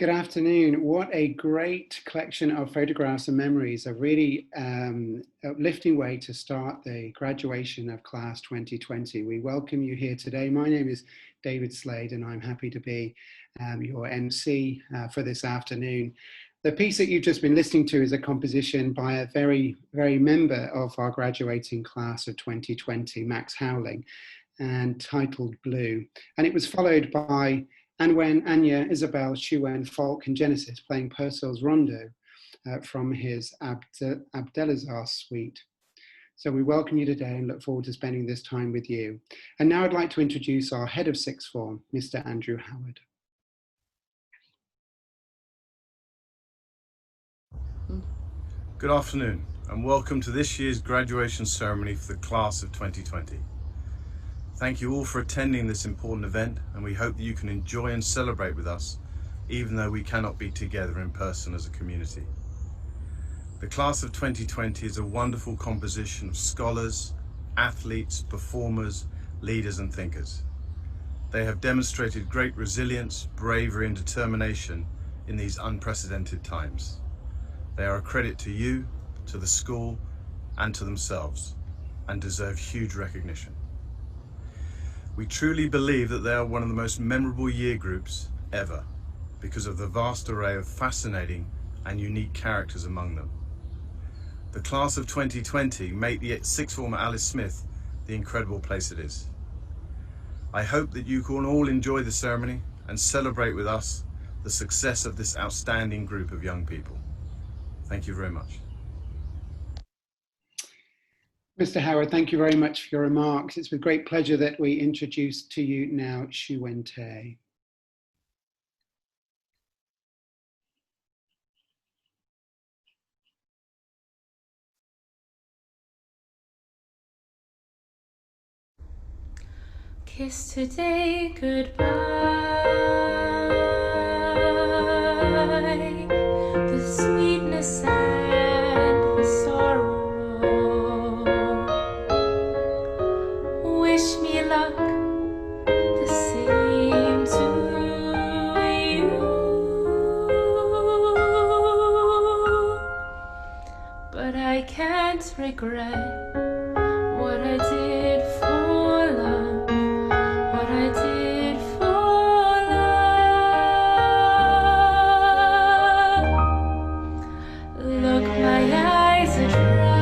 Good afternoon. What a great collection of photographs and memories. A really uplifting way to start the graduation of Class 2020. We welcome you here today. My name is David Slade and I'm happy to be your MC for this afternoon. The piece that you've just been listening to is a composition by a very member of our graduating class of 2020, Max Howling, and titled Blue. And it was followed by Anwen, Anya, Isabel, Shuwen, Falk, and Genesis playing Purcell's Rondo from his Abdelazar suite. So we welcome you today and look forward to spending this time with you. And now I'd like to introduce our head of sixth form, Mr. Andrew Howard. Good afternoon and welcome to this year's graduation ceremony for the class of 2020. Thank you all for attending this important event, and we hope that you can enjoy and celebrate with us, even though we cannot be together in person as a community. The class of 2020 is a wonderful composition of scholars, athletes, performers, leaders and thinkers. They have demonstrated great resilience, bravery and determination in these unprecedented times. They are a credit to you, to the school and to themselves, and deserve huge recognition. We truly believe that they are one of the most memorable year groups ever because of the vast array of fascinating and unique characters among them. The class of 2020 make the sixth form at Alice Smith the incredible place it is. I hope that you can all enjoy the ceremony and celebrate with us the success of this outstanding group of young people. Thank you very much. Mr. Howard, thank you very much for your remarks. It's with great pleasure that we introduce to you now Shuwen Tae. Kiss today goodbye, the sweetness and the sorrow. Wish me luck, the same to you. But I can't regret what I did for love, what I did for love. Look, my eyes are dry.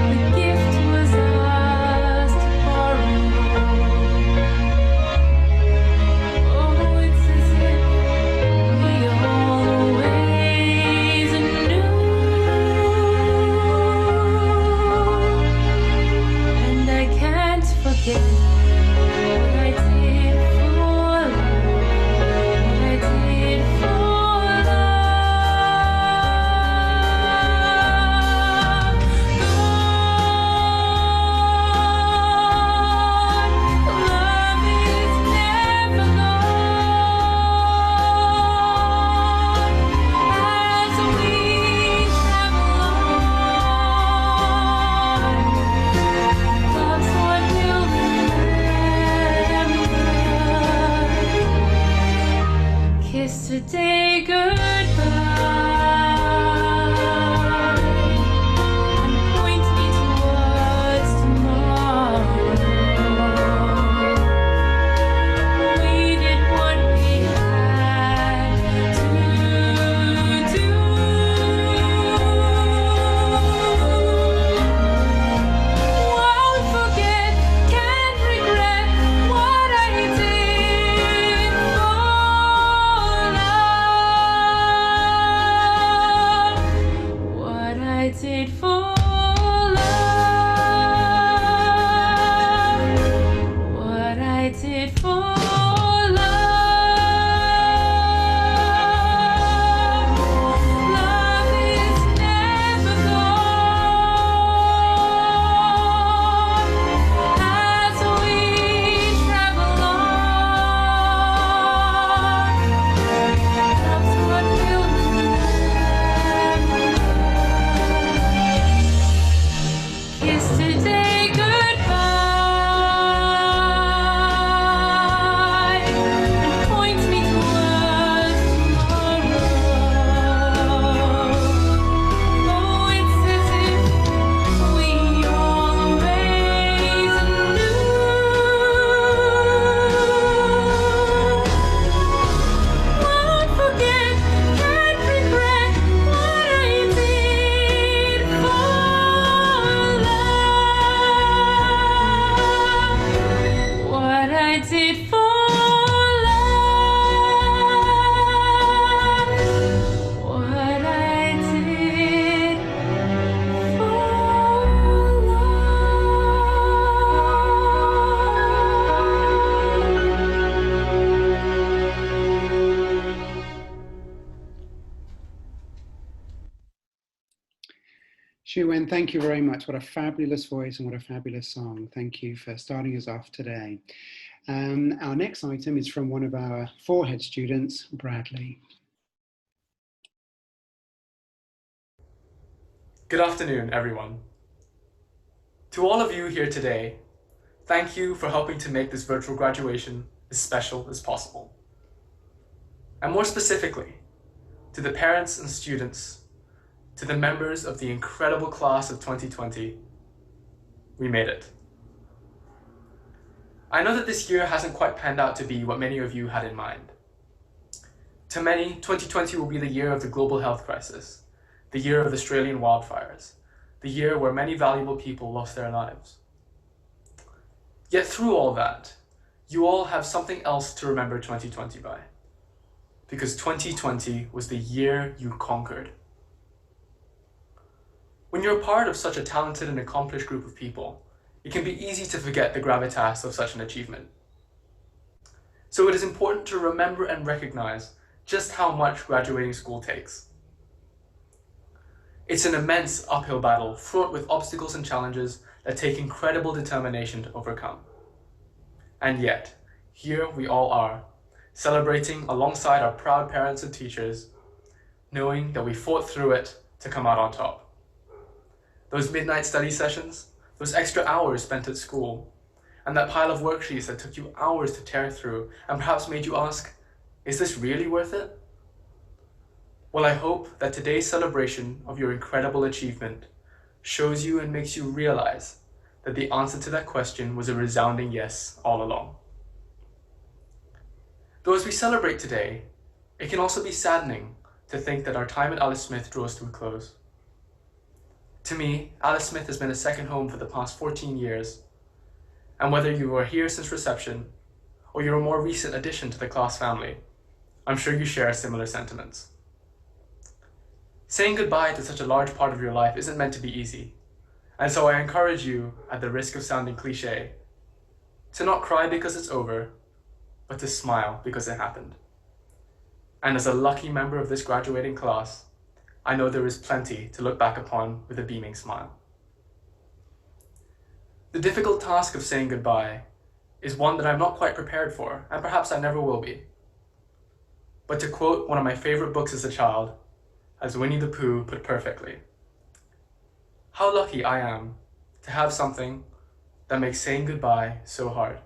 The gift was ours to borrow. Oh, it's as if we always knew. did for love, what I did for Shu-Wen, thank you very much. What a fabulous voice and what a fabulous song. Thank you for starting us off today. Our next item is from one of our forehead students, Bradley. Good afternoon, everyone. To all of you here today, thank you for helping to make this virtual graduation as special as possible. And more specifically, to the parents and students, to the members of the incredible class of 2020, we made it. I know that this year hasn't quite panned out to be what many of you had in mind. To many, 2020 will be the year of the global health crisis, the year of the Australian wildfires, the year where many valuable people lost their lives. Yet through all that, you all have something else to remember 2020 by. Because 2020 was the year you conquered. When you're a part of such a talented and accomplished group of people, it can be easy to forget the gravitas of such an achievement. So it is important to remember and recognize just how much graduating school takes. It's an immense uphill battle fraught with obstacles and challenges that take incredible determination to overcome. And yet, here we all are, celebrating alongside our proud parents and teachers, knowing that we fought through it to come out on top. Those midnight study sessions, those extra hours spent at school, and that pile of worksheets that took you hours to tear through and perhaps made you ask, is this really worth it? Well, I hope that today's celebration of your incredible achievement shows you and makes you realize that the answer to that question was a resounding yes all along. Though as we celebrate today, it can also be saddening to think that our time at Alice Smith draws to a close. To me, Alice Smith has been a second home for the past 14 years, and whether you are here since reception or you're a more recent addition to the class family, I'm sure you share similar sentiments. Saying goodbye to such a large part of your life isn't meant to be easy, and so I encourage you, at the risk of sounding cliche, to not cry because it's over, but to smile because it happened. And as a lucky member of this graduating class, I know there is plenty to look back upon with a beaming smile. The difficult task of saying goodbye is one that I'm not quite prepared for, and perhaps I never will be. But to quote one of my favorite books as a child, as Winnie the Pooh put perfectly, how lucky I am to have something that makes saying goodbye so hard.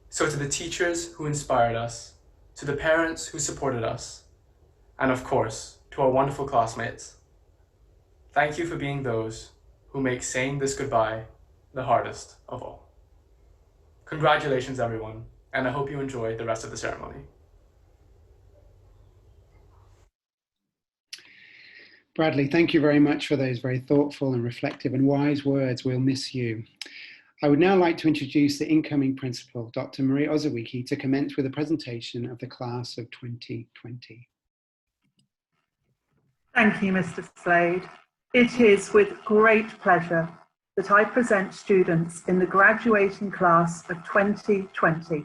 So to the teachers who inspired us, to the parents who supported us, and of course, to our wonderful classmates, thank you for being those who make saying this goodbye the hardest of all. Congratulations, everyone, and I hope you enjoy the rest of the ceremony. Bradley, thank you very much for those very thoughtful and reflective and wise words. We'll miss you. I would now like to introduce the incoming principal, Dr. Marie Ozowicki, to commence with a presentation of the class of 2020. Thank you, Mr. Slade. It is with great pleasure that I present students in the graduating class of 2020,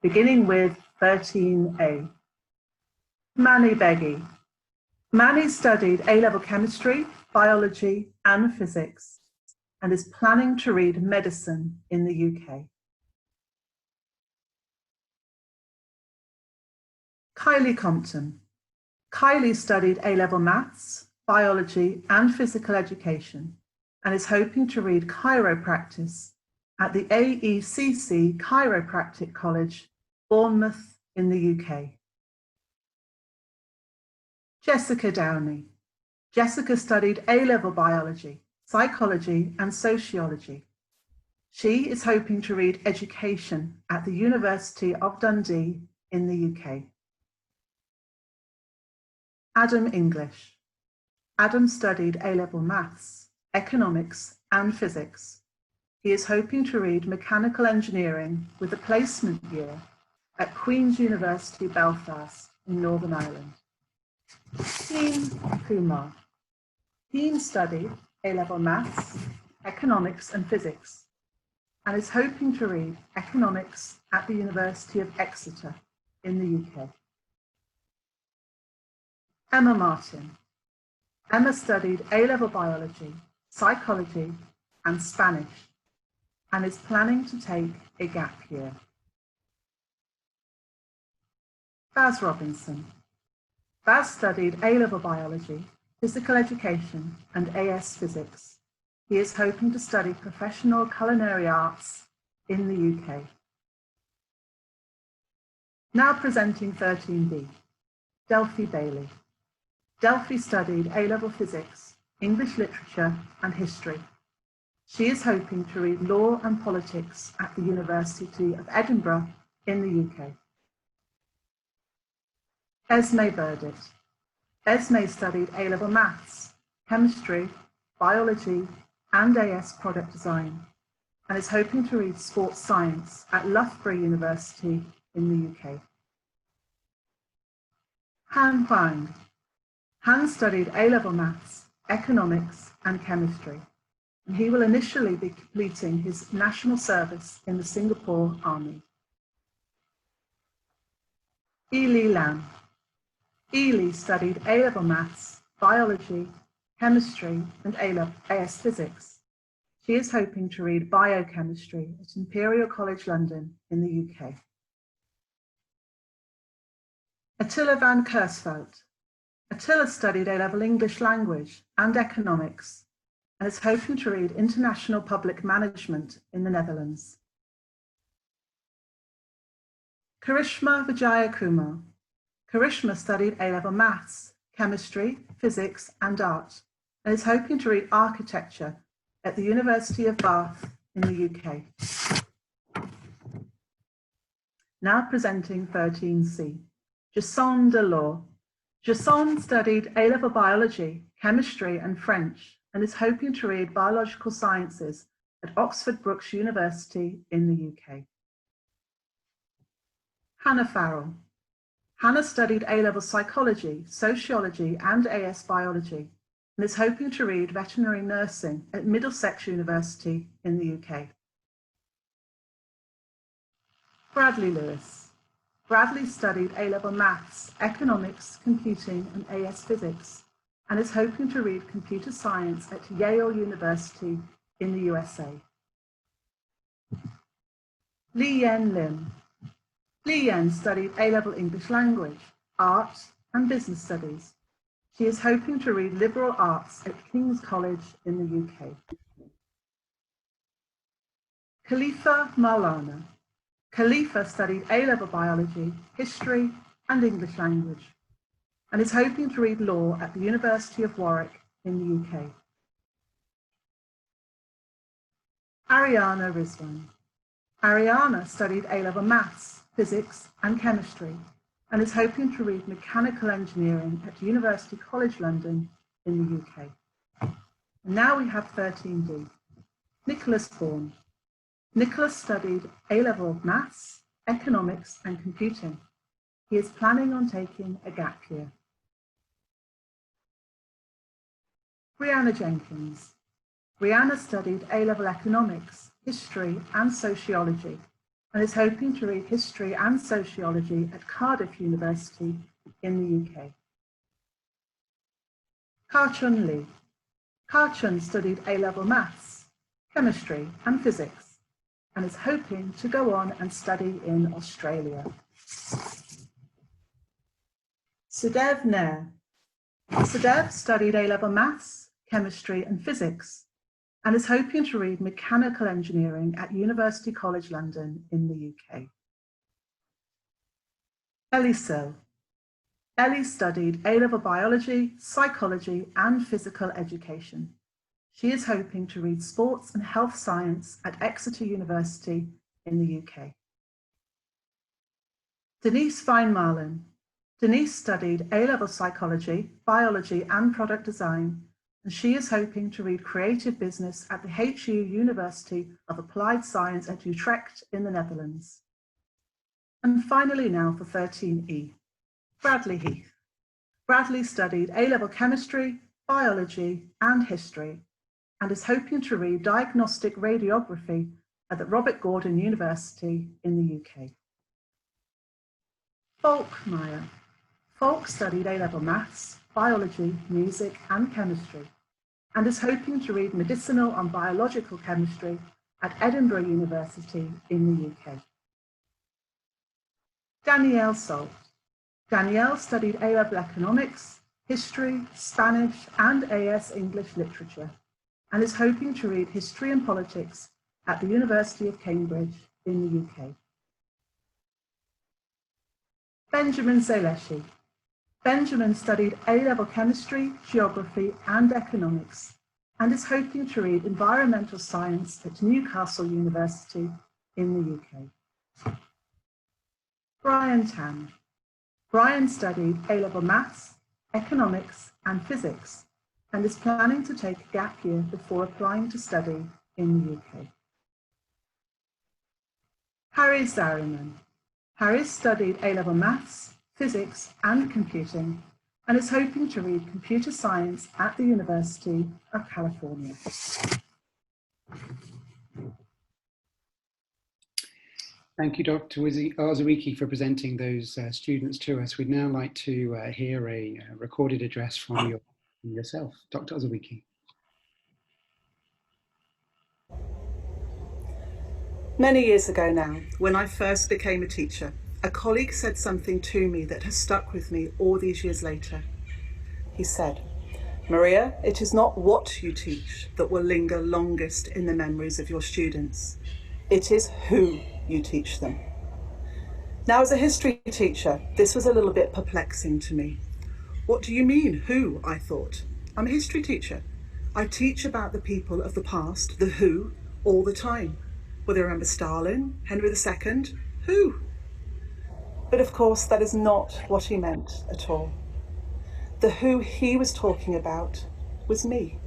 beginning with 13A. Manny Beggy. Manny studied A-level chemistry, biology and physics and is planning to read medicine in the UK. Kylie Compton. Kylie studied A-level maths, biology and physical education and is hoping to read chiropractice at the AECC Chiropractic College, Bournemouth in the UK. Jessica Downey. Jessica studied A-level biology, psychology and sociology. She is hoping to read education at the University of Dundee in the UK. Adam English. Adam studied A-level maths, economics and physics. He is hoping to read mechanical engineering with a placement year at Queen's University, Belfast in Northern Ireland. Dean Kumar. Dean studied A-level maths, economics and physics, and is hoping to read economics at the University of Exeter in the UK. Emma Martin. Emma studied A-level biology, psychology and Spanish, and is planning to take a gap year. Baz Robinson. Baz studied A-level biology, physical education and AS physics. He is hoping to study professional culinary arts in the UK. Now presenting 13B, Delphi Bailey. Delphi studied A-level physics, English literature and history. She is hoping to read law and politics at the University of Edinburgh in the UK. Esme Burdett. Esme studied A-level maths, chemistry, biology and AS product design, and is hoping to read sports science at Loughborough University in the UK. Han Huang. Han studied A-level maths, economics and chemistry, and he will initially be completing his national service in the Singapore Army. Ely Lam. Ely studied A-level maths, biology, chemistry and AS physics. She is hoping to read biochemistry at Imperial College London in the UK. Attila van Kersveld. Attila studied A-level English language and economics and is hoping to read international public management in the Netherlands. Karishma Vijayakumar. Karishma studied A-level maths, chemistry, physics and art and is hoping to read architecture at the University of Bath in the UK. Now presenting 13C, Jason Delors. Jason studied A-level biology, chemistry and French and is hoping to read biological sciences at Oxford Brookes University in the UK. Hannah Farrell. Hannah studied A-level psychology, sociology and AS biology and is hoping to read veterinary nursing at Middlesex University in the UK. Bradley Lewis. Bradley studied A-level maths, economics, computing and AS physics and is hoping to read computer science at Yale University in the USA. Li Yen Lim. Li Yen studied A-level English language, art and business studies. She is hoping to read liberal arts at King's College in the UK. Khalifa Maulana. Khalifa studied A-level biology, history and English language and is hoping to read law at the University of Warwick in the UK. Ariana Rizwan. Ariana studied A-level maths, physics and chemistry and is hoping to read mechanical engineering at University College London in the UK. And now we have 13D. Nicholas Bourne. Nicholas studied A-level maths, economics and computing. He is planning on taking a gap year. Brianna Jenkins. Brianna studied A-level economics, history and sociology and is hoping to read history and sociology at Cardiff University in the UK. Kar-Chun Lee. Kar-Chun studied A-level maths, chemistry and physics and is hoping to go on and study in Australia. Sudev Nair. Sudev studied A-level maths, chemistry and physics and is hoping to read mechanical engineering at University College London in the UK. Ellie Sill. Ellie studied A-level biology, psychology and physical education. She is hoping to read sports and health science at Exeter University in the UK. Denise Feinmalen. Denise studied A-level psychology, biology and product design and she is hoping to read creative business at the HU University of Applied Science at Utrecht in the Netherlands. And finally now for 13E, Bradley Heath. Bradley studied A-level chemistry, biology and history and is hoping to read diagnostic radiography at the Robert Gordon University in the UK. Falkmeyer. Falk studied A-level maths, biology, music and chemistry and is hoping to read medicinal and biological chemistry at Edinburgh University in the UK. Danielle Salt. Danielle studied A-level economics, history, Spanish and AS English literature and is hoping to read history and politics at the University of Cambridge in the UK. Benjamin Zaleshi. Benjamin studied A-level chemistry, geography and economics and is hoping to read environmental science at Newcastle University in the UK. Brian Tan. Brian studied A-level maths, economics and physics and is planning to take a gap year before applying to study in the UK. Harry Zariman. Harry studied A-level maths, physics and computing and is hoping to read computer science at the University of California. Thank you, Dr. Ozawiki, for presenting those students to us. We'd now like to hear a recorded address from yourself, Dr. Ozawiki. Many years ago now, when I first became a teacher, a colleague said something to me that has stuck with me all these years later. He said, "Maria, it is not what you teach that will linger longest in the memories of your students. It is who you teach them." Now, as a history teacher, this was a little bit perplexing to me. What do you mean, who? I thought. I'm a history teacher. I teach about the people of the past, the who, all the time. Will they remember Stalin, Henry II? Who? But of course, that is not what he meant at all. The who he was talking about was me.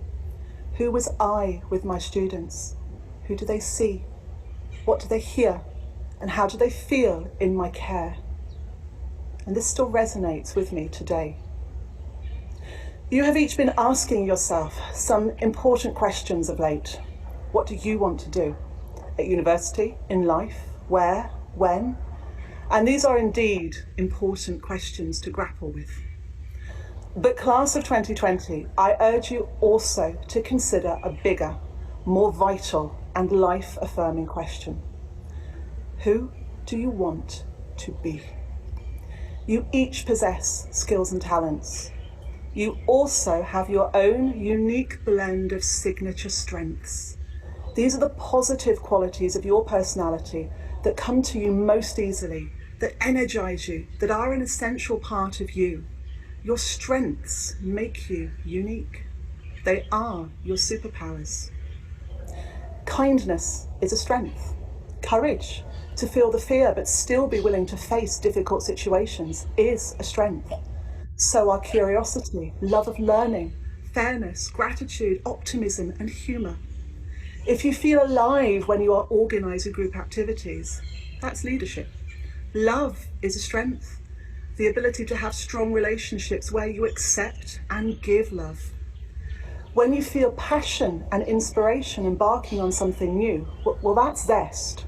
Who was I with my students? Who do they see? What do they hear? And how do they feel in my care? And this still resonates with me today. You have each been asking yourself some important questions of late. What do you want to do? At university, in life, where, when? And these are indeed important questions to grapple with. But class of 2020, I urge you also to consider a bigger, more vital and life-affirming question. Who do you want to be? You each possess skills and talents. You also have your own unique blend of signature strengths. These are the positive qualities of your personality that come to you most easily, that energize you, that are an essential part of you. Your strengths make you unique. They are your superpowers. Kindness is a strength. Courage, to feel the fear but still be willing to face difficult situations, is a strength. So are curiosity, love of learning, fairness, gratitude, optimism and humour. If you feel alive when you are organising group activities, that's leadership. Love is a strength. The ability to have strong relationships where you accept and give love. When you feel passion and inspiration embarking on something new, well, that's zest.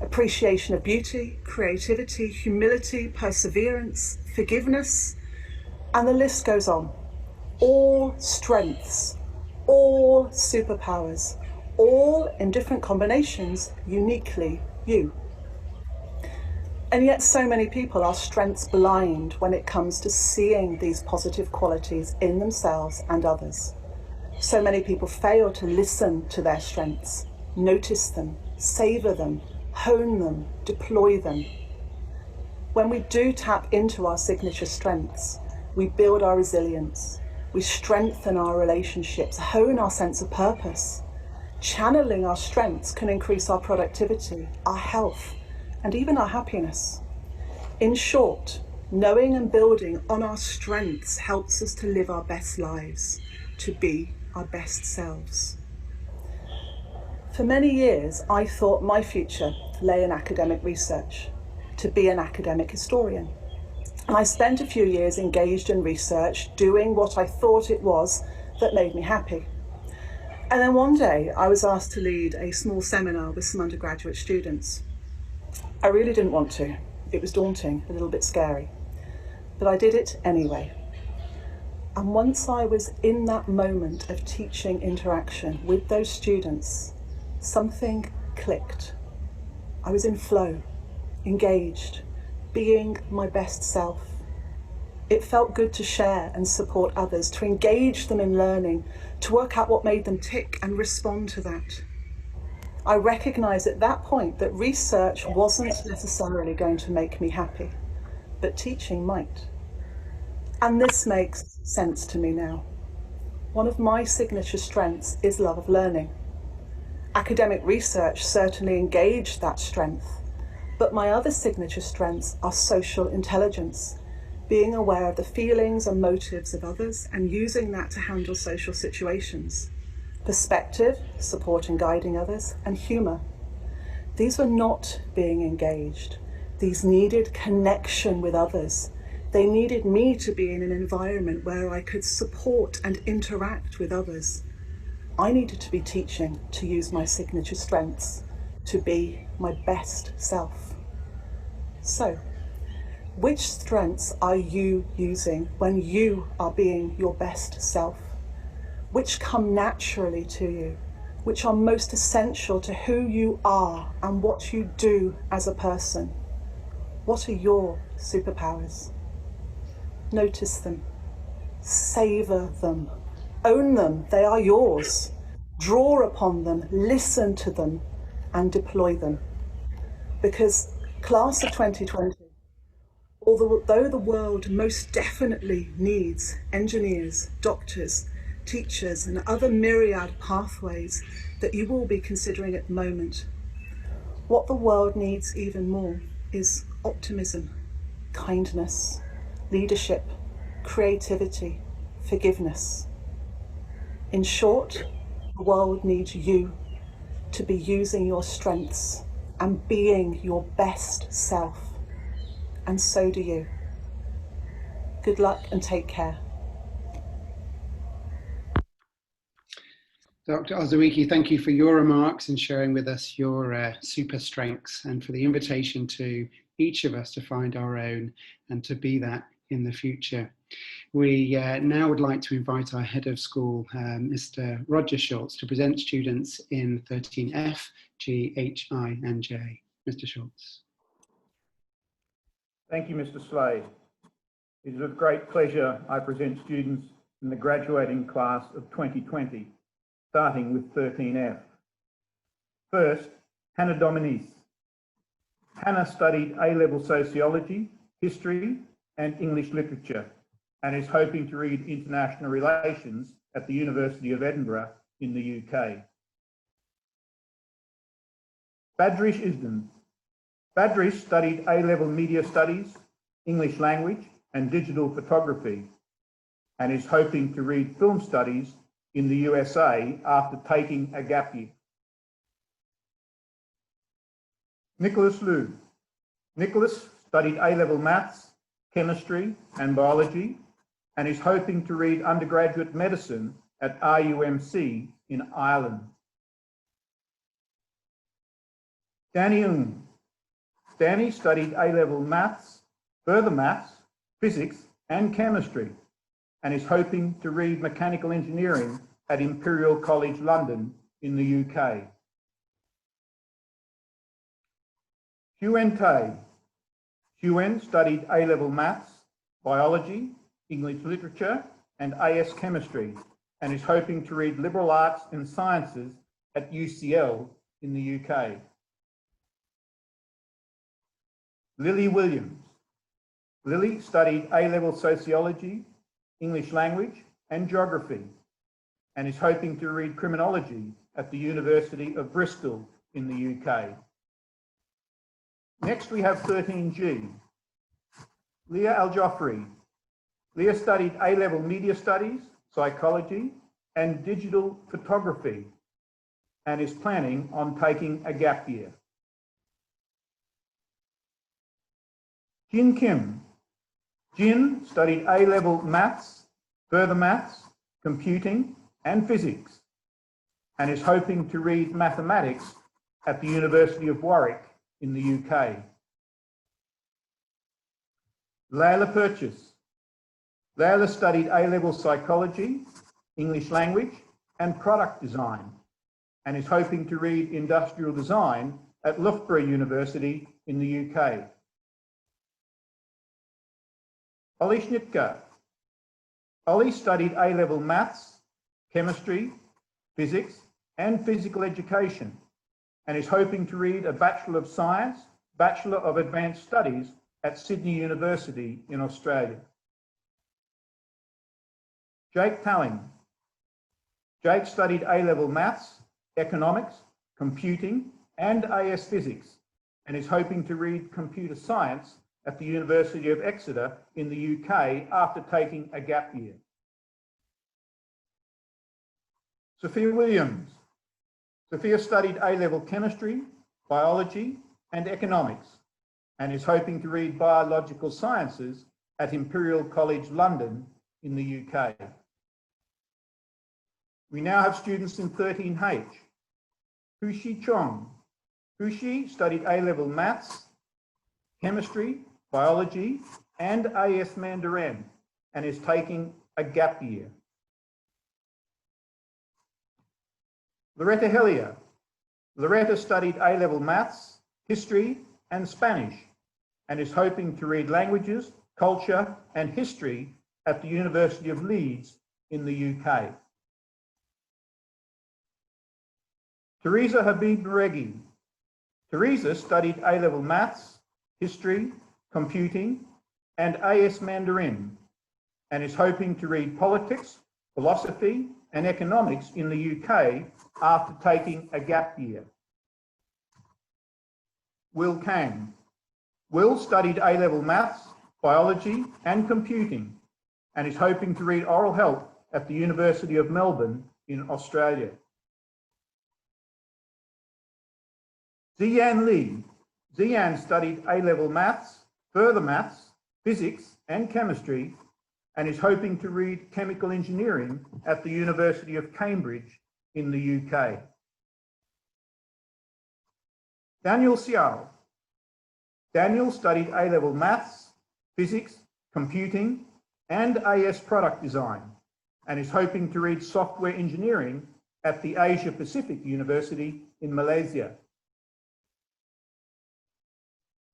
Appreciation of beauty, creativity, humility, perseverance, forgiveness, and the list goes on. All strengths, all superpowers, all in different combinations, uniquely you. And yet so many people are strengths blind when it comes to seeing these positive qualities in themselves and others. So many people fail to listen to their strengths, notice them, savor them, hone them, deploy them. When we do tap into our signature strengths, we build our resilience, we strengthen our relationships, hone our sense of purpose. Channeling our strengths can increase our productivity, our health, and even our happiness. In short, knowing and building on our strengths helps us to live our best lives, to be our best selves. For many years, I thought my future lay in academic research, to be an academic historian. And I spent a few years engaged in research, doing what I thought it was that made me happy. And then one day I was asked to lead a small seminar with some undergraduate students. I really didn't want to. It was daunting, a little bit scary, but I did it anyway. And once I was in that moment of teaching interaction with those students, something clicked. I was in flow, engaged, being my best self. It felt good to share and support others, to engage them in learning, to work out what made them tick and respond to that. I recognised at that point that research wasn't necessarily going to make me happy, but teaching might. And this makes sense to me now. One of my signature strengths is love of learning. Academic research certainly engaged that strength, but my other signature strengths are social intelligence, being aware of the feelings and motives of others and using that to handle social situations. Perspective, support and guiding others, and humour. These were not being engaged. These needed connection with others. They needed me to be in an environment where I could support and interact with others. I needed to be teaching to use my signature strengths, to be my best self. So, which strengths are you using when you are being your best self? Which come naturally to you? Which are most essential to who you are and what you do as a person? What are your superpowers? Notice them, savour them, own them, they are yours. Draw upon them, listen to them, and deploy them. Because class of 2020, although the world most definitely needs engineers, doctors, teachers, and other myriad pathways that you will be considering at the moment, what the world needs even more is optimism, kindness, leadership, creativity, forgiveness. In short, the world needs you to be using your strengths and being your best self. And so do you. Good luck and take care. Dr. Ozawiki, thank you for your remarks and sharing with us your super strengths, and for the invitation to each of us to find our own and to be that in the future. We now would like to invite our head of school, Mr. Roger Schultz, to present students in 13F, G, H, I and J. Mr. Schultz. Thank you, Mr. Slade. It is with great pleasure I present students in the graduating class of 2020, starting with 13F. First, Hannah Dominice. Hannah studied A-level sociology, history, and English literature, and is hoping to read international relations at the University of Edinburgh in the UK. Badrish Isden. Badrish studied A-level media studies, English language, and digital photography, and is hoping to read film studies in the USA after taking a gap year. Nicholas Liu. Nicholas studied A-level maths, chemistry, and biology, and is hoping to read undergraduate medicine at RUMC in Ireland. Danny Ng. Danny studied A-level maths, further maths, physics, and chemistry, and is hoping to read mechanical engineering at Imperial College London in the UK. Huen Tai. Huen studied A-level maths, biology, English literature, and AS chemistry, and is hoping to read liberal arts and sciences at UCL in the UK. Lily Williams. Lily studied A-level sociology, English language, and geography, and is hoping to read criminology at the University of Bristol in the UK. Next, we have 13G. Leah Al-Joffrey. Leah studied A-level media studies, psychology, and digital photography and is planning on taking a gap year. Jin Kim. Jin studied A-level maths, further maths, computing and physics and is hoping to read mathematics at the University of Warwick in the UK. Layla Purchase. Layla studied A-level psychology, English language and product design and is hoping to read industrial design at Loughborough University in the UK. Ollie Schnitka. Ollie studied A-level maths, chemistry, physics and physical education and is hoping to read a Bachelor of Science, Bachelor of Advanced Studies at Sydney University in Australia. Jake Talling. Jake studied A-level maths, economics, computing and AS physics and is hoping to read computer science at the University of Exeter in the UK after taking a gap year. Sofia Williams. Sofia studied A-level chemistry, biology and economics and is hoping to read biological sciences at Imperial College London in the UK. We now have students in 13H. Hushi Chong. Hushi studied A-level maths, chemistry, biology and AS Mandarin and is taking a gap year. Loretta Hellier. Loretta studied A-level maths, history and Spanish and is hoping to read languages, culture and history at the University of Leeds in the UK. Teresa Habib Maregi. Teresa studied A-level maths, history, computing and AS Mandarin and is hoping to read politics, philosophy and economics in the UK after taking a gap year. Will Kang. Will studied A-level maths, biology and computing and is hoping to read oral health at the University of Melbourne in Australia. Ziyan Li. Ziyan studied A-level maths, further maths, physics and chemistry and is hoping to read chemical engineering at the University of Cambridge in the UK. Daniel Xiao. Daniel studied A-level maths, physics, computing and AS product design and is hoping to read software engineering at the Asia Pacific University in Malaysia.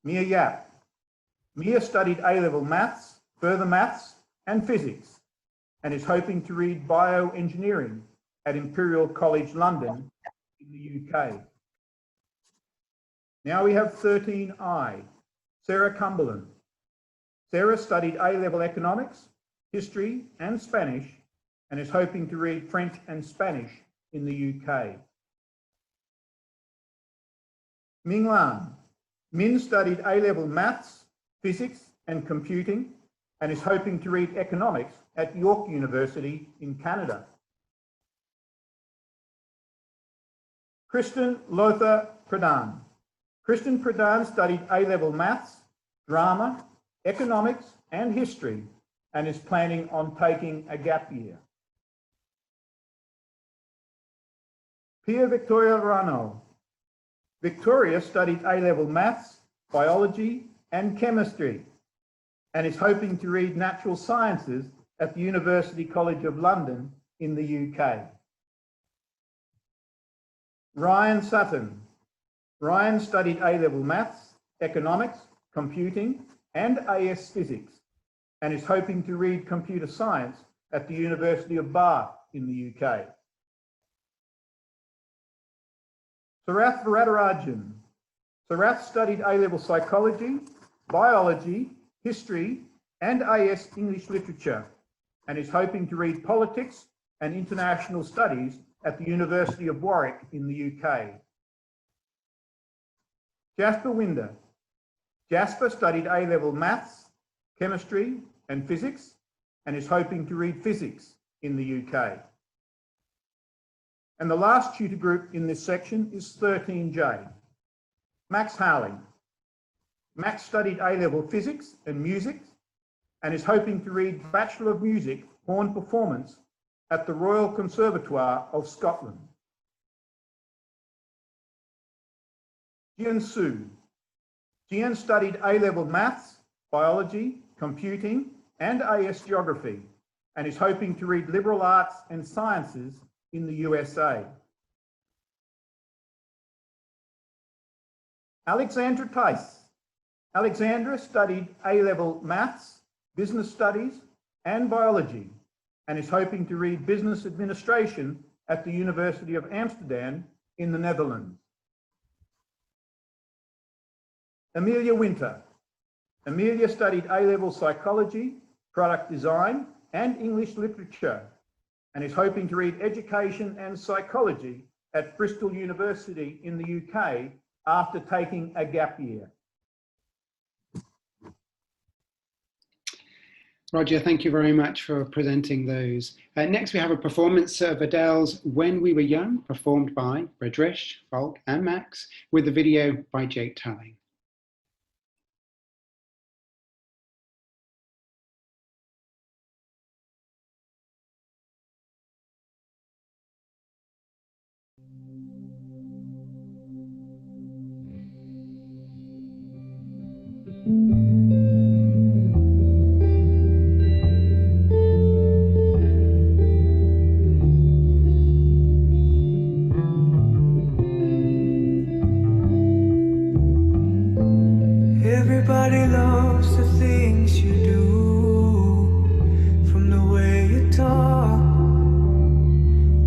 Mia Yap. Mia studied A-level maths, further maths and physics and is hoping to read bioengineering at Imperial College London in the UK. Now we have 13I, Sarah Cumberland. Sarah studied A-level economics, history and Spanish and is hoping to read French and Spanish in the UK. Ming Lan. Min studied A-level maths, physics and computing and is hoping to read economics at York University in Canada. Kristen Lothar Pradhan. Kristen Pradhan studied A-level maths, drama, economics and history and is planning on taking a gap year. Pia Victoria Rano. Victoria studied A-level maths, biology and chemistry and is hoping to read natural sciences at the University College of London in the UK. Ryan Sutton. Ryan studied A-level maths, economics, computing and AS physics and is hoping to read computer science at the University of Bath in the UK. Sarath Varadarajan. Sarath studied A-level psychology, biology, history and AS English literature and is hoping to read politics and international studies at the University of Warwick in the UK. Jasper Winder. Jasper studied A-level maths, chemistry and physics and is hoping to read physics in the UK. And the last tutor group in this section is 13J. Max Harley. Max studied A-level physics and music and is hoping to read Bachelor of Music Horn Performance at the Royal Conservatoire of Scotland. Jian Su. Jian studied A-level maths, biology, computing and AS geography and is hoping to read liberal arts and sciences in the USA. Alexandra Tice. Alexandra studied A-level maths, business studies and biology and is hoping to read business administration at the University of Amsterdam in the Netherlands. Amelia Winter. Amelia studied A-level psychology, product design and English literature and is hoping to read education and psychology at Bristol University in the UK after taking a gap year. Roger, thank you very much for presenting those. Next, we have a performance of Adele's When We Were Young, performed by Redrish, Falk and Max, with the video by Jake Tully. Everybody loves the things you do, from the way you talk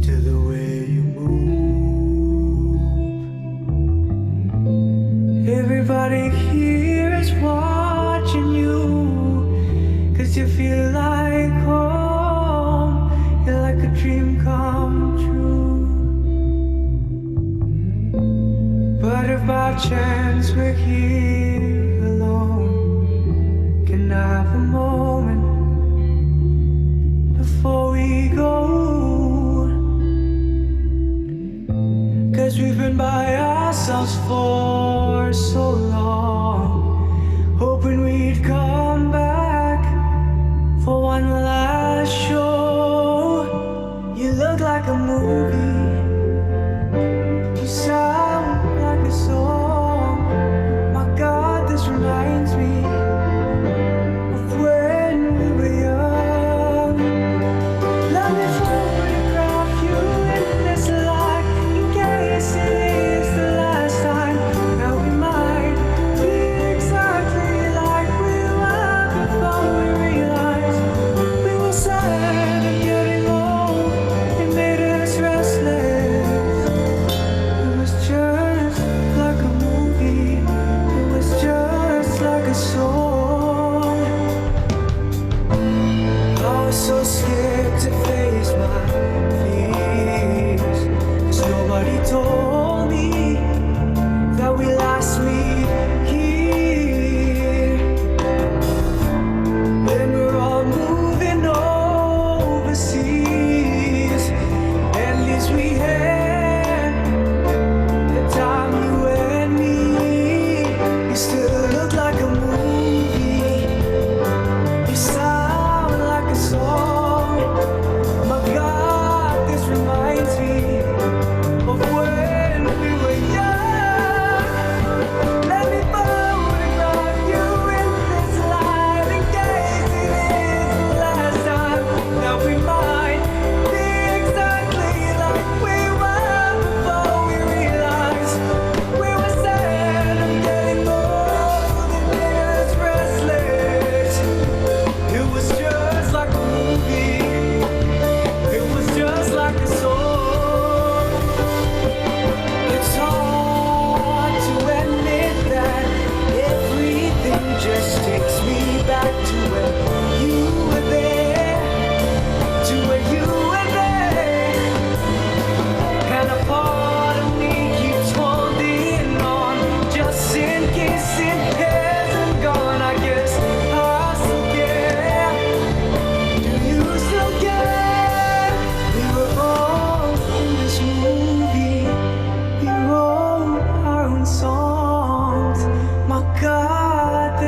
to the way you move. Everybody here is watching you, 'cause you feel like home, you're like a dream come true. But if by chance we're here alone, can I have a moment before we go? 'Cause we've been by ourselves for so long, hoping we'd come back for one last show. You look like a movie, you sound like a song. My God, this reminds me of when we were young. Let me photograph you in this light, in case it is the last time. Now we might be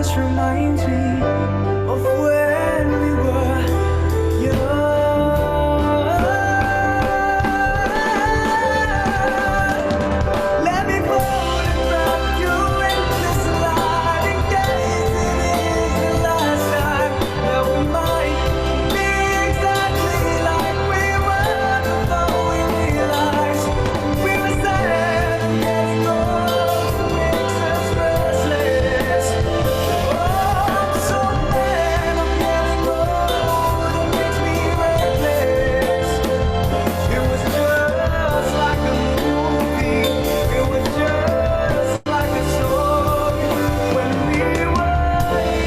this reminds me of when we were young. Let me photograph you in this light in case it is the last time that we might be exactly like we were before we realized we were sad and getting old makes us restless. Oh, I'm so mad I'm getting old, it makes me reckless. It was just like a movie, it was just like a story when we were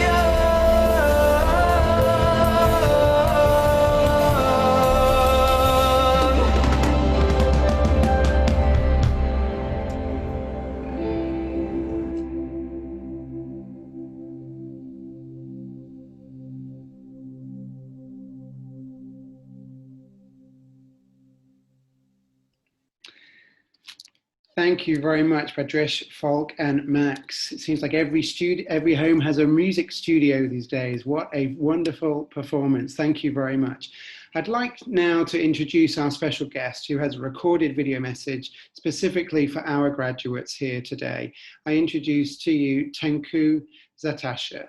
young. Thank you very much, Badrish, Falk, and Max. It seems like every home has a music studio these days. What a wonderful performance. Thank you very much. I'd like now to introduce our special guest who has a recorded video message specifically for our graduates here today. I introduce to you Tenku Zatasha.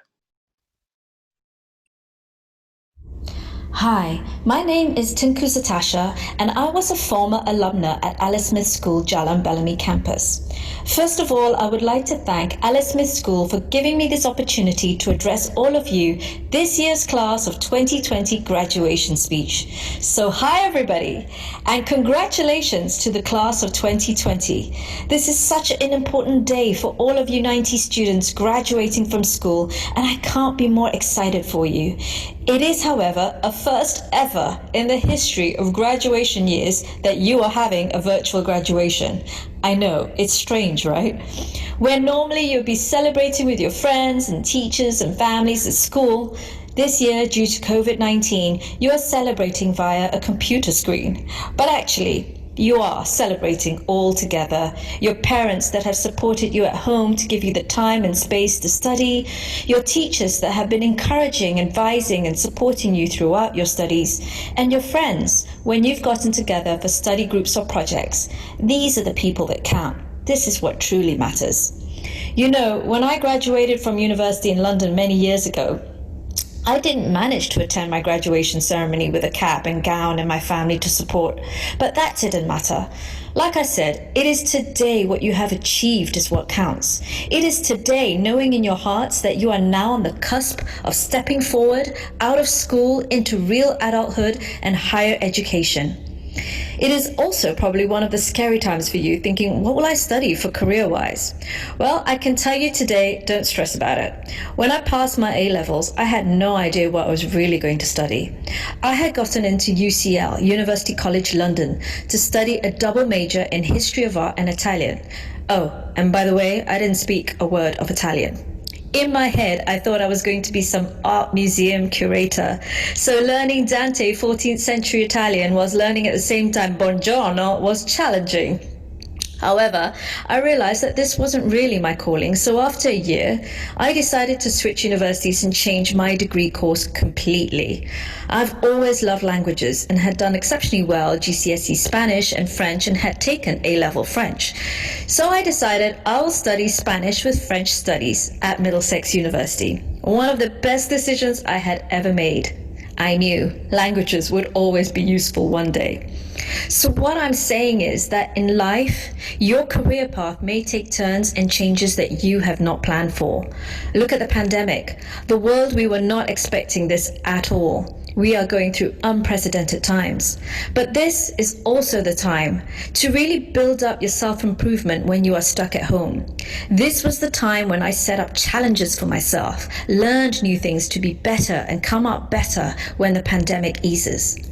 Hi, my name is Tinku Zatasha, and I was a former alumna at Alice Smith School, Jalan Bellamy campus. First of all, I would like to thank Alice Smith School for giving me this opportunity to address all of you this year's class of 2020 graduation speech. So hi everybody, and congratulations to the class of 2020. This is such an important day for all of you 90 students graduating from school, and I can't be more excited for you. It is, however, a first ever in the history of graduation years that you are having a virtual graduation. I know, it's strange, right? Where normally you'll be celebrating with your friends and teachers and families at school, this year, due to COVID-19, you are celebrating via a computer screen. But actually, you are celebrating all together. Your parents that have supported you at home to give you the time and space to study, your teachers that have been encouraging, advising and supporting you throughout your studies, and your friends when you've gotten together for study groups or projects. These are the people that count. This is what truly matters. You know, when I graduated from university in London many years ago, I didn't manage to attend my graduation ceremony with a cap and gown and my family to support, but that didn't matter. Like I said, it is today what you have achieved is what counts. It is today knowing in your hearts that you are now on the cusp of stepping forward out of school into real adulthood and higher education. It is also probably one of the scary times for you, thinking, what will I study for career-wise? Well, I can tell you today, don't stress about it. When I passed my A-levels, I had no idea what I was really going to study. I had gotten into UCL, University College London, to study a double major in History of Art and Italian. Oh, and by the way, I didn't speak a word of Italian. In my head, I thought I was going to be some art museum curator. So learning Dante 14th century Italian whilst learning at the same time Buongiorno was challenging. However, I realized that this wasn't really my calling, so after a year, I decided to switch universities and change my degree course completely. I've always loved languages and had done exceptionally well GCSE Spanish and French and had taken A-level French. So I decided I'll study Spanish with French Studies at Middlesex University. One of the best decisions I had ever made. I knew languages would always be useful one day. So what I'm saying is that in life, your career path may take turns and changes that you have not planned for. Look at the pandemic. The world, we were not expecting this at all. We are going through unprecedented times. But this is also the time to really build up your self-improvement when you are stuck at home. This was the time when I set up challenges for myself, learned new things to be better and come out better when the pandemic eases.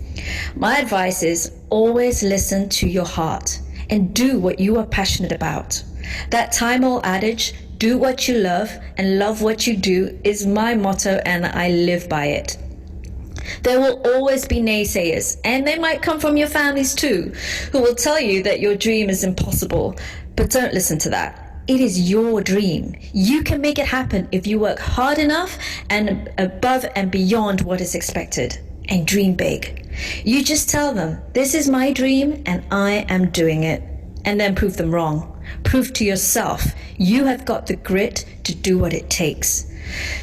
My advice is always listen to your heart and do what you are passionate about. That time-old adage, do what you love and love what you do, is my motto and I live by it. There will always be naysayers, and they might come from your families too, who will tell you that your dream is impossible. But don't listen to that. It is your dream. You can make it happen if you work hard enough and above and beyond what is expected. And dream big. You just tell them, this is my dream and I am doing it. And then prove them wrong. Prove to yourself you have got the grit to do what it takes.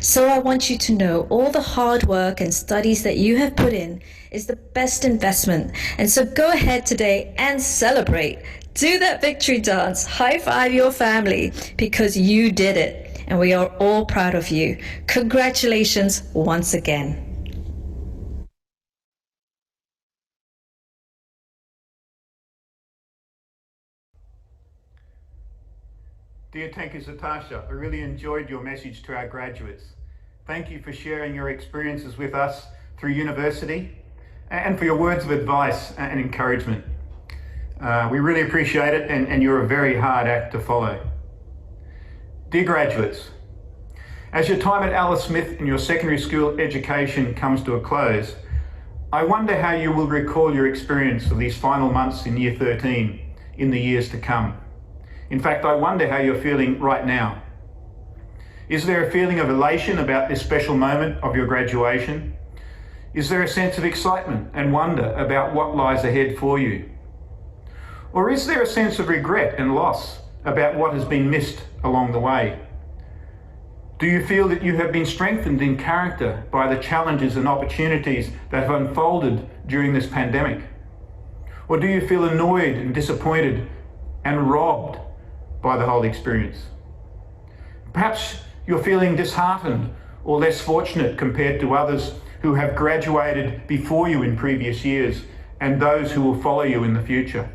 So I want you to know all the hard work and studies that you have put in is the best investment. And so go ahead today and celebrate. Do that victory dance. High five your family because you did it. And we are all proud of you. Congratulations once again. Dear Tennyson, I really enjoyed your message to our graduates. Thank you for sharing your experiences with us through university and for your words of advice and encouragement. We really appreciate it, and you're a very hard act to follow. Dear graduates, as your time at Alice Smith in your secondary school education comes to a close, I wonder how you will recall your experience of these final months in Year 13 in the years to come. In fact, I wonder how you're feeling right now. Is there a feeling of elation about this special moment of your graduation? Is there a sense of excitement and wonder about what lies ahead for you? Or is there a sense of regret and loss about what has been missed along the way? Do you feel that you have been strengthened in character by the challenges and opportunities that have unfolded during this pandemic? Or do you feel annoyed and disappointed and robbed by the whole experience? Perhaps you're feeling disheartened or less fortunate compared to others who have graduated before you in previous years and those who will follow you in the future.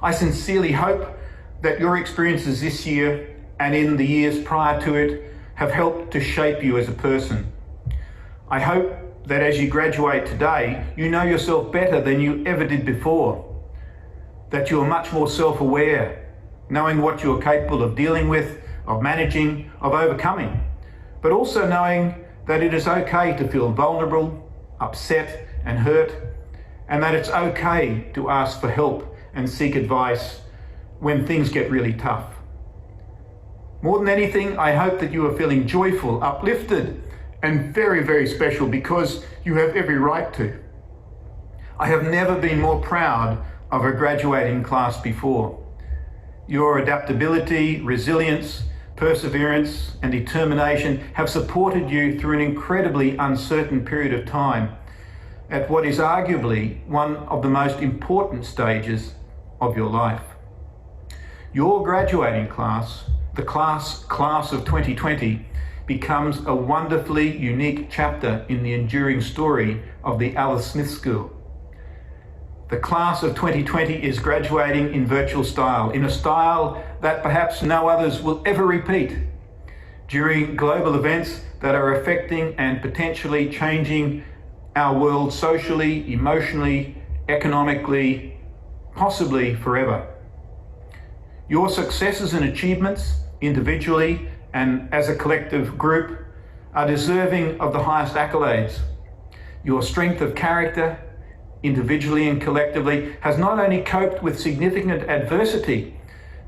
I sincerely hope that your experiences this year and in the years prior to it have helped to shape you as a person. I hope that as you graduate today, you know yourself better than you ever did before, that you are much more self-aware, knowing what you are capable of dealing with, of managing, of overcoming, but also knowing that it is okay to feel vulnerable, upset and hurt, and that it's okay to ask for help and seek advice when things get really tough. More than anything, I hope that you are feeling joyful, uplifted, and very, very special because you have every right to. I have never been more proud of a graduating class before. Your adaptability, resilience, perseverance, and determination have supported you through an incredibly uncertain period of time at what is arguably one of the most important stages of your life. Your graduating class, the class of 2020, becomes a wonderfully unique chapter in the enduring story of the Alice Smith School. The class of 2020 is graduating in virtual style, in a style that perhaps no others will ever repeat, during global events that are affecting and potentially changing our world socially, emotionally, economically, possibly forever. Your successes and achievements, individually and as a collective group, are deserving of the highest accolades. Your strength of character, individually and collectively, has not only coped with significant adversity,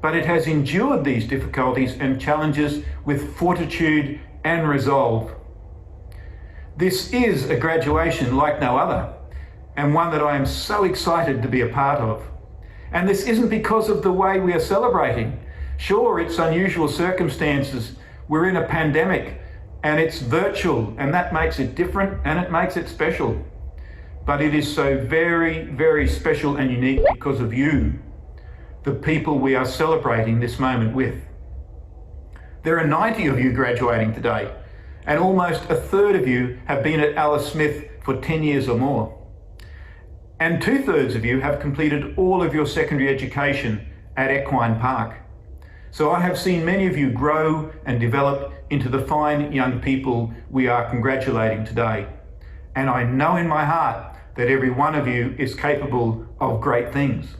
but it has endured these difficulties and challenges with fortitude and resolve. This is a graduation like no other, and one that I am so excited to be a part of. And this isn't because of the way we are celebrating. Sure, it's unusual circumstances. We're in a pandemic and it's virtual, and that makes it different and it makes it special. But it is so very, very special and unique because of you, the people we are celebrating this moment with. There are 90 of you graduating today, and almost a third of you have been at Alice Smith for 10 years or more. And 2/3 of you have completed all of your secondary education at Equine Park. So I have seen many of you grow and develop into the fine young people we are congratulating today. And I know in my heart that every one of you is capable of great things.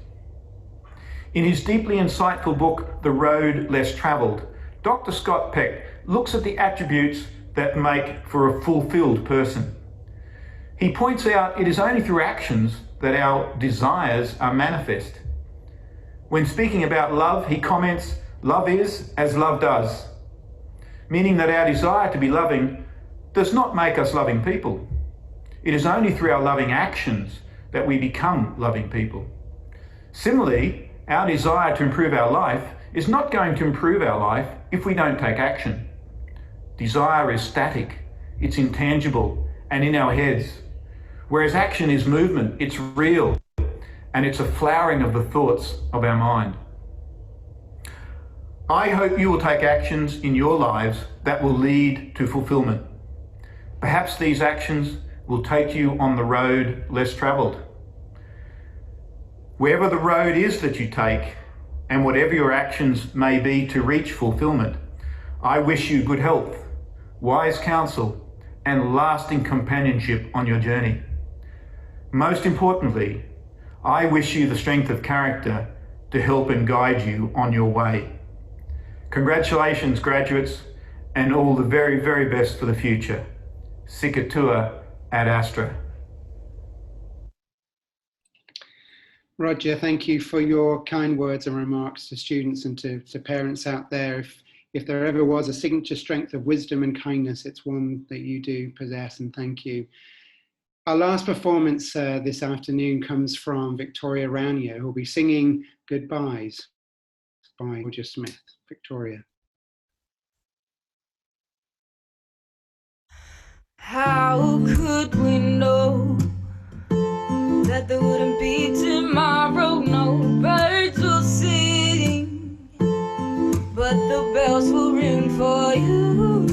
In his deeply insightful book, The Road Less Travelled, Dr. Scott Peck looks at the attributes that make for a fulfilled person. He points out it is only through actions that our desires are manifest. When speaking about love, he comments, Love is as love does, meaning that our desire to be loving does not make us loving people. It is only through our loving actions that we become loving people. Similarly, our desire to improve our life is not going to improve our life if we don't take action. Desire is static, it's intangible and in our heads, whereas action is movement, it's real, and it's a flowering of the thoughts of our mind. I hope you will take actions in your lives that will lead to fulfillment. Perhaps these actions will take you on the road less travelled. Wherever the road is that you take, and whatever your actions may be to reach fulfillment, I wish you good health, wise counsel, and lasting companionship on your journey. Most importantly, I wish you the strength of character to help and guide you on your way. Congratulations, graduates, and all the very, very best for the future. Sicatua ad astra. Roger, thank you for your kind words and remarks to students and to parents out there. If there ever was a signature strength of wisdom and kindness, it's one that you do possess, and thank you. Our last performance this afternoon comes from Victoria Ranier, who will be singing Goodbyes by Roger Smith. Victoria. How could we know that there wouldn't be tomorrow? No birds will sing, but the bells will ring for you.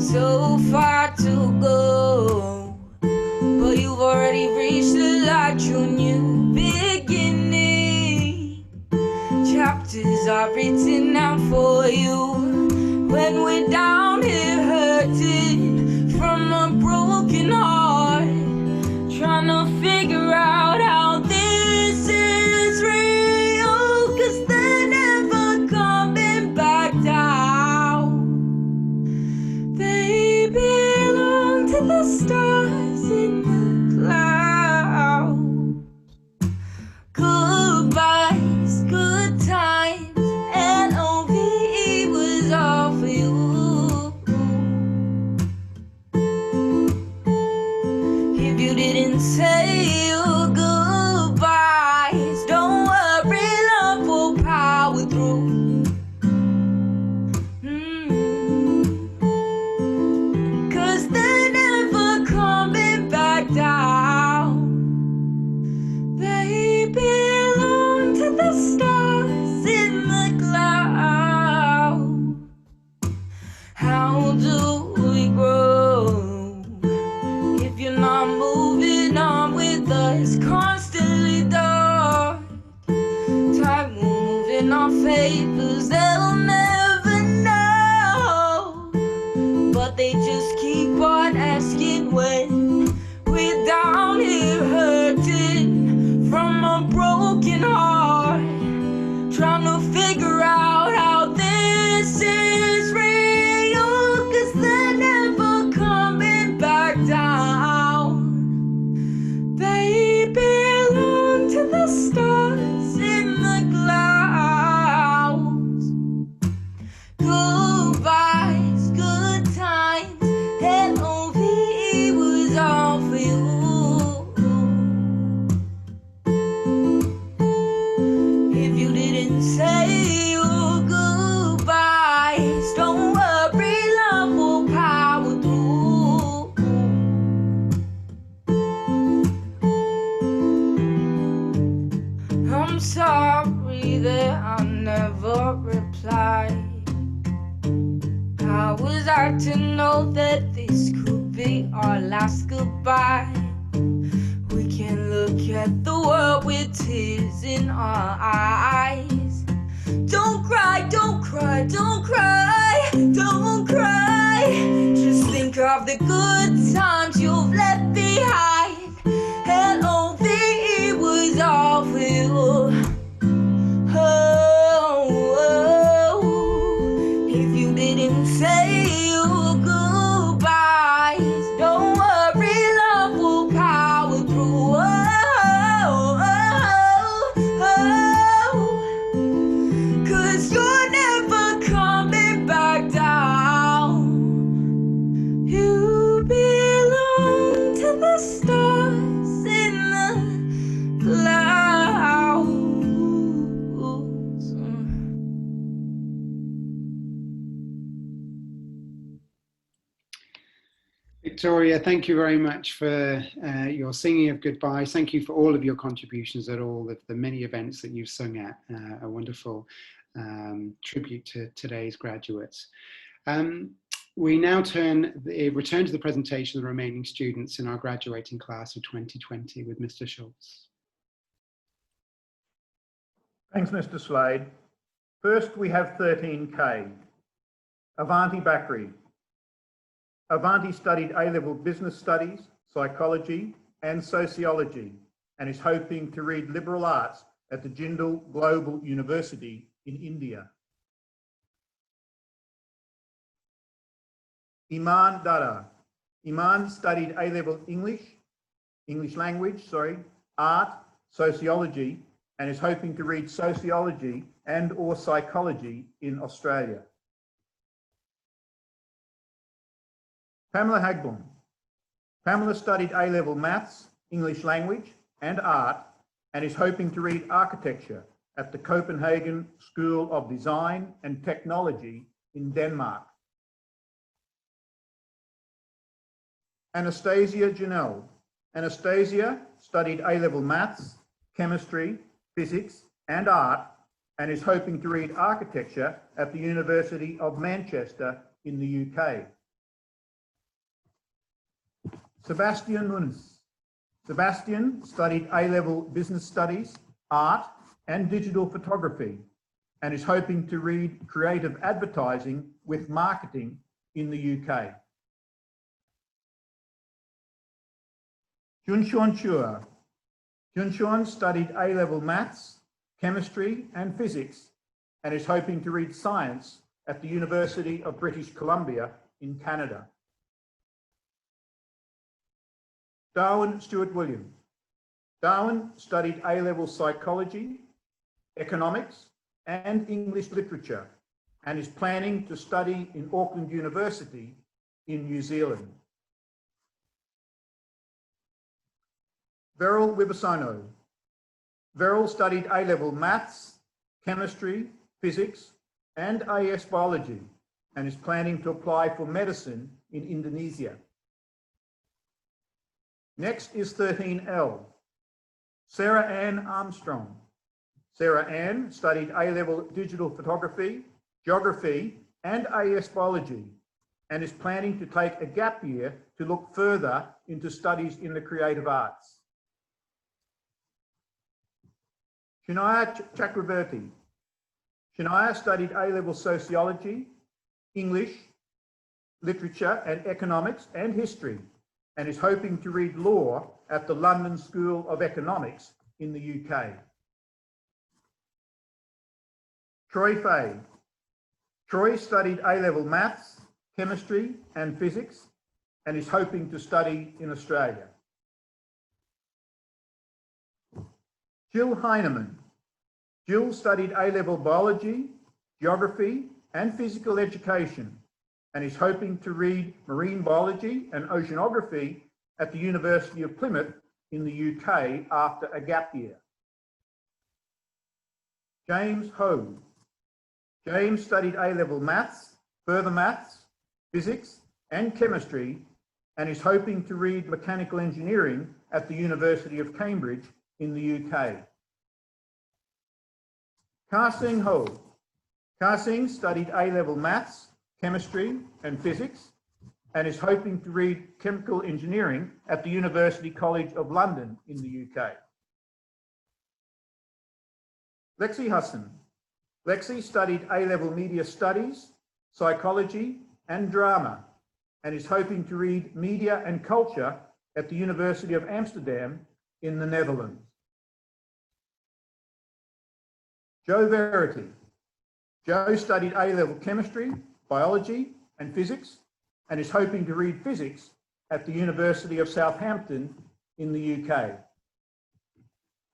So far to go, but you've already reached the light, your new beginning. Chapters are written out for you. When we're down here hurting from a broken heart, trying to figure out how this is real, 'cause they're never coming back down. They belong to the stars in the clouds. Goodbyes, good times, and OVE was all for you. If you didn't say your goodbyes, don't worry, love will power through. Cause they're never coming back down. They belong to the stars in the clouds. How do we grow if you're not moving on with us? Constantly dark. Time will move in our favors. They'll never know, but they just keep on asking when we're down here hurting from a broken heart, trying to figure out how this is real, 'cause they're never coming back down. They belong to the stars in the clouds. Goodbyes, good times, and OVE was all for you. If you didn't say your goodbyes, don't worry, love will power through. I'm sorry that I never replied. How was I to know that this could be our last goodbye? We can look at the world with tears in our eyes. Don't cry, don't cry, don't cry, don't cry. Just think of the good times you've left behind. And OVE was all for you. If you didn't say your goodbyes, don't worry, love will power through. Victoria, thank you very much for your singing of goodbyes. Thank you for all of your contributions at all of the many events that you've sung at. A wonderful tribute to today's graduates. We now return to the presentation of the remaining students in our graduating class of 2020 with Mr. Schultz. Thanks, Mr. Slade. First, we have 13K. Avanti Bakri. Avanti studied A-level business studies, psychology and sociology and is hoping to read liberal arts at the Jindal Global University in India. Iman Dada. Iman studied A-level English language, art, sociology and is hoping to read sociology and or psychology in Australia. Pamela Hagblom. Pamela studied A-level maths, English language and art and is hoping to read architecture at the Copenhagen School of Design and Technology in Denmark. Anastasia Janelle. Anastasia studied A-level maths, chemistry, physics and art and is hoping to read architecture at the University of Manchester in the UK. Sebastian Nunes. Sebastian studied A-level business studies, art and digital photography and is hoping to read creative advertising with marketing in the UK. Junshon Chua. Junshon studied A-level maths, chemistry and physics and is hoping to read science at the University of British Columbia in Canada. Darwin Stewart Williams. Darwin studied A-level psychology, economics and English literature and is planning to study in Auckland University in New Zealand. Beryl Wibasano. Beryl studied A-level maths, chemistry, physics and AS biology and is planning to apply for medicine in Indonesia. Next is 13L, Sarah Ann Armstrong. Sarah Ann studied A-level digital photography, geography and AS biology and is planning to take a gap year to look further into studies in the creative arts. Shinaya Chakraverty. Shinaya studied A-level sociology, English, literature and economics and history and is hoping to read law at the London School of Economics in the UK. Troy Fay. Troy studied A-level maths, chemistry and physics and is hoping to study in Australia. Jill Heinemann. Jill studied A-level biology, geography and physical education and is hoping to read marine biology and oceanography at the University of Plymouth in the UK after a gap year. James Ho. James studied A-level maths, further maths, physics and chemistry and is hoping to read mechanical engineering at the University of Cambridge in the UK. Karsing Ho. Karsing studied A-level maths, chemistry and physics and is hoping to read chemical engineering at the University College of London in the UK. Lexi Husson. Lexi studied A-level media studies, psychology and drama and is hoping to read media and culture at the University of Amsterdam in the Netherlands. Joe Verity. Joe studied A-level chemistry, biology and physics and is hoping to read physics at the University of Southampton in the UK.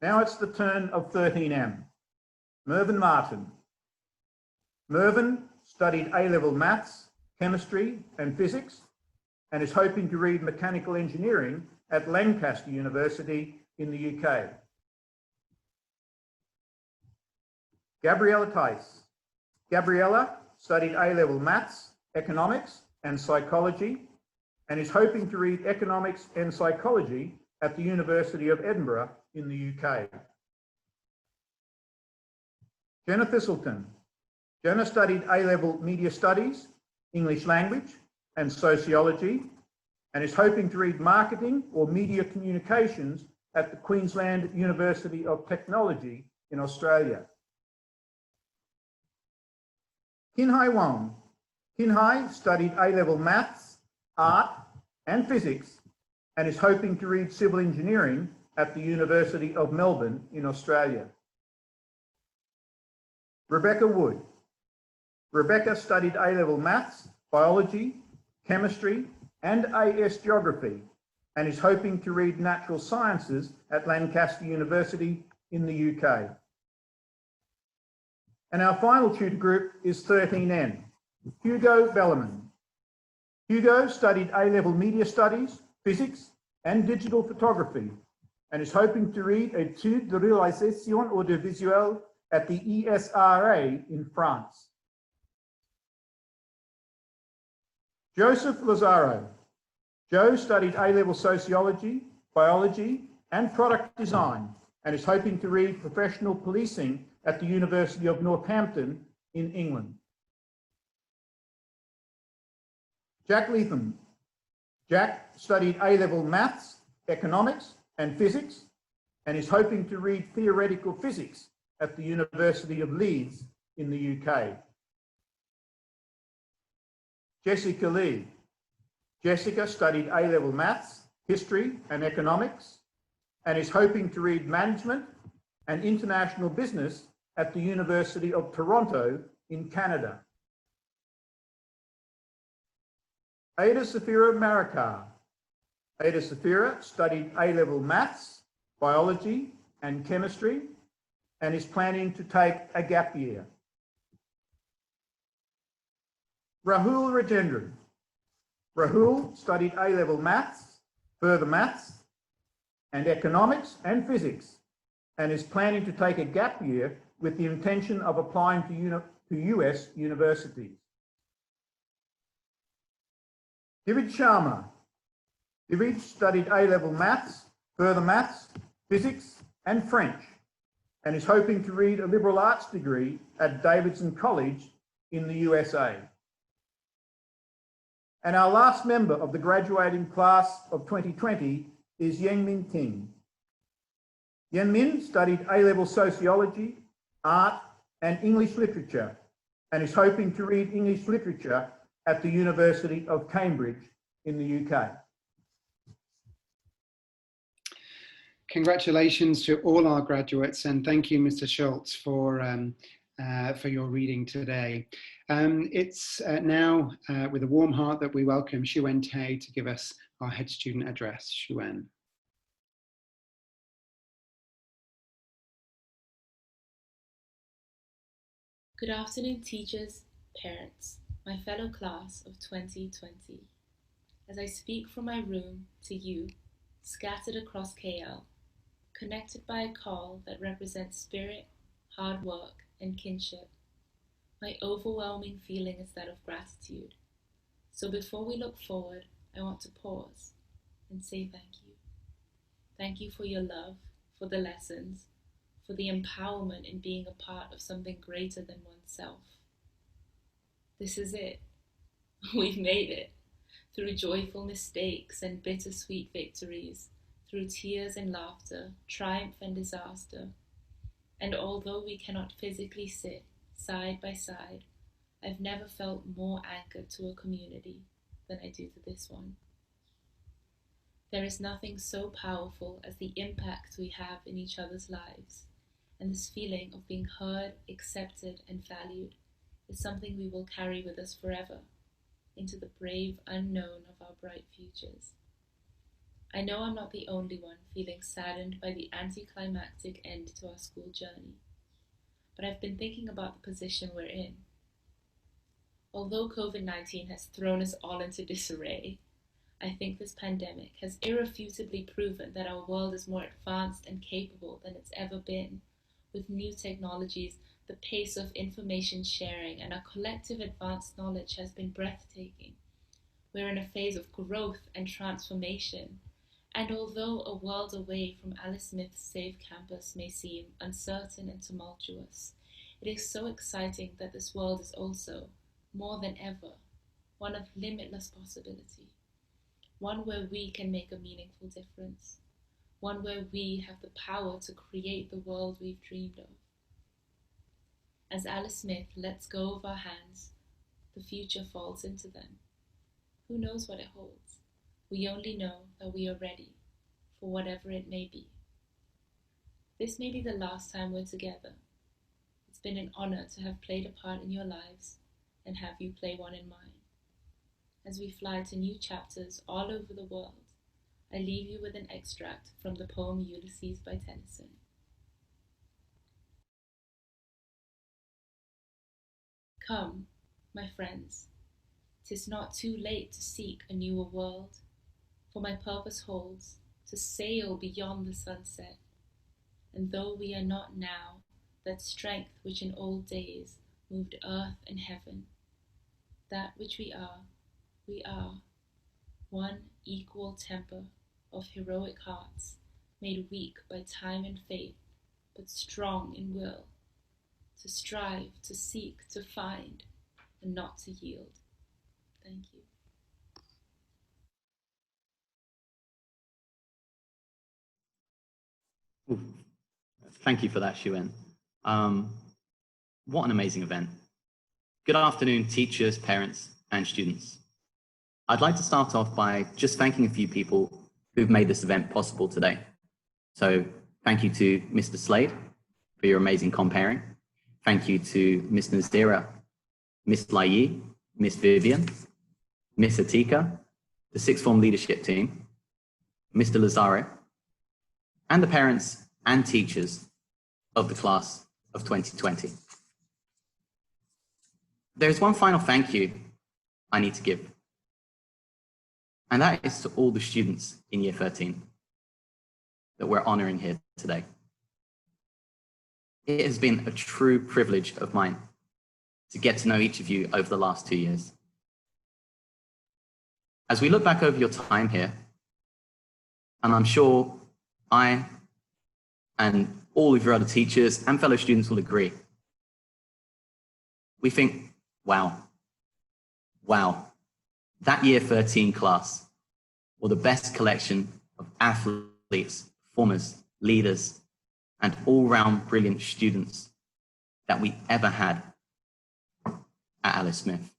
Now it's the turn of 13M. Mervyn Martin. Mervyn studied A-level maths, chemistry and physics and is hoping to read mechanical engineering at Lancaster University in the UK. Gabriella Tice. Gabriella studied A-level maths, economics and psychology and is hoping to read economics and psychology at the University of Edinburgh in the UK. Jenna Thistleton. Jenna studied A-level media studies, English language and sociology, and is hoping to read marketing or media communications at the Queensland University of Technology in Australia. Kinhai Wong. Kinhai studied A-level maths, art and physics, and is hoping to read civil engineering at the University of Melbourne in Australia. Rebecca Wood. Rebecca studied A-level maths, biology, chemistry and AS geography, and is hoping to read natural sciences at Lancaster University in the UK. And our final tutor group is 13N, Hugo Bellarmine. Hugo studied A-level media studies, physics and digital photography, and is hoping to read Études de réalisation audiovisuelle at the ESRA in France. Joseph Lazaro. Joe studied A-level sociology, biology and product design, and is hoping to read professional policing at the University of Northampton in England. Jack Leatham. Jack studied A-level maths, economics and physics, and is hoping to read theoretical physics at the University of Leeds in the UK. Jessica Lee. Jessica studied A-level maths, history and economics, and is hoping to read management and international business at the University of Toronto in Canada. Ada Safira Marakar. Ada Safira studied A-level maths, biology and chemistry, and is planning to take a gap year. Rahul Rajendran. Rahul studied A-level maths, further maths, and economics and physics, and is planning to take a gap year with the intention of applying to US universities. Divid Sharma. Divid studied A-level maths, further maths, physics, and French, and is hoping to read a liberal arts degree at Davidson College in the USA. And our last member of the graduating class of 2020 is Yenmin Ting. Yenmin studied A-level sociology, art, and English literature, and is hoping to read English literature at the University of Cambridge in the UK. Congratulations to all our graduates, and thank you, Mr. Schultz, for your reading today. It's now with a warm heart that we welcome Xuan Tay to give us our head student address. Xuan. Good afternoon, teachers, parents, my fellow class of 2020. As I speak from my room to you, scattered across KL, connected by a call that represents spirit, hard work, and kinship, my overwhelming feeling is that of gratitude. So before we look forward, I want to pause and say thank you. Thank you for your love, for the lessons, for the empowerment in being a part of something greater than oneself. This is it. We've made it. Through joyful mistakes and bittersweet victories, through tears and laughter, triumph and disaster. And although we cannot physically sit side by side, I've never felt more anchored to a community than I do to this one. There is nothing so powerful as the impact we have in each other's lives, and this feeling of being heard, accepted, and valued is something we will carry with us forever into the brave unknown of our bright futures. I know I'm not the only one feeling saddened by the anticlimactic end to our school journey, but I've been thinking about the position we're in. Although COVID-19 has thrown us all into disarray, I think this pandemic has irrefutably proven that our world is more advanced and capable than it's ever been. With new technologies, the pace of information sharing and our collective advanced knowledge has been breathtaking. We're in a phase of growth and transformation, and although a world away from Alice Smith's safe campus may seem uncertain and tumultuous, it is so exciting that this world is also, more than ever, one of limitless possibility, one where we can make a meaningful difference, one where we have the power to create the world we've dreamed of. As Alice Smith lets go of our hands, the future falls into them. Who knows what it holds? We only know that we are ready for whatever it may be. This may be the last time we're together. It's been an honor to have played a part in your lives and have you play one in mine. As we fly to new chapters all over the world, I leave you with an extract from the poem Ulysses by Tennyson. Come, my friends, 'tis not too late to seek a newer world, for my purpose holds to sail beyond the sunset. And though we are not now that strength which in old days moved earth and heaven, that which we are one equal temper of heroic hearts, made weak by time and faith, but strong in will, to strive, to seek, to find, and not to yield. Thank you. Ooh, thank you for that, Shuen. What an amazing event. Good afternoon, teachers, parents, and students. I'd like to start off by just thanking a few people who've made this event possible today. So thank you to Mr. Slade for your amazing comparing. Thank you to Ms. Nazira, Ms. Laiyi, Ms. Vivian, Ms. Atika, the sixth form leadership team, Mr. Lazare, and the parents and teachers of the class of 2020. There's one final thank you I need to give, and that is to all the students in Year 13 that we're honoring here today. It has been a true privilege of mine to get to know each of you over the last 2 years. As we look back over your time here, and I'm sure I and all of your other teachers and fellow students will agree, we think, wow, that Year 13 class were the best collection of athletes, performers, leaders, and all-round brilliant students that we ever had at Alice Smith.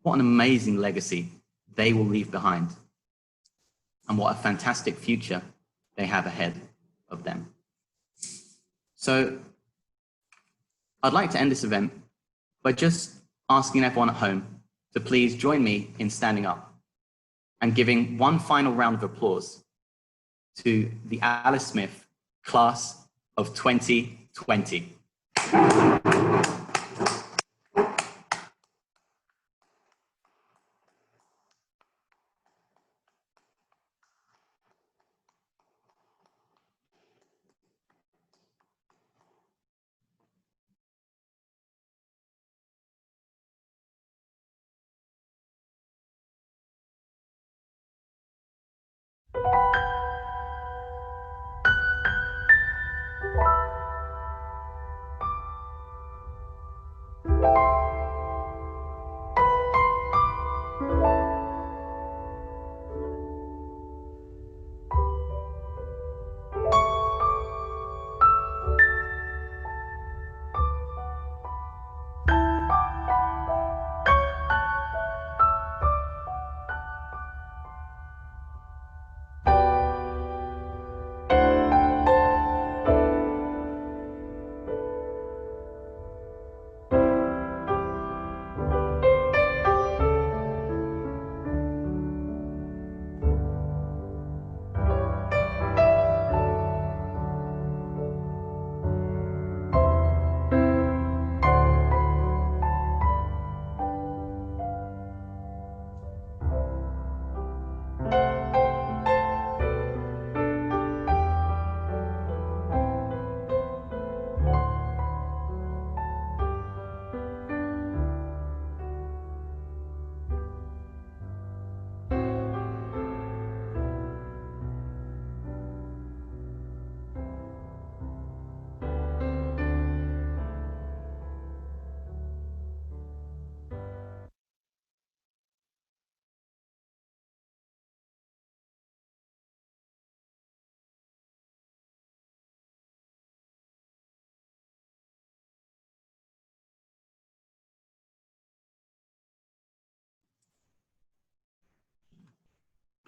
What an amazing legacy they will leave behind, and what a fantastic future they have ahead of them. So I'd like to end this event by just asking everyone at home to please join me in standing up and giving one final round of applause to the Alice Smith class of 2020.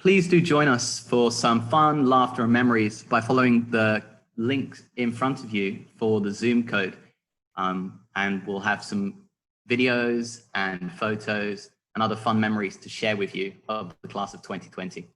Please do join us for some fun, laughter, and memories by following the link in front of you for the Zoom code. And we'll have some videos and photos and other fun memories to share with you of the class of 2020.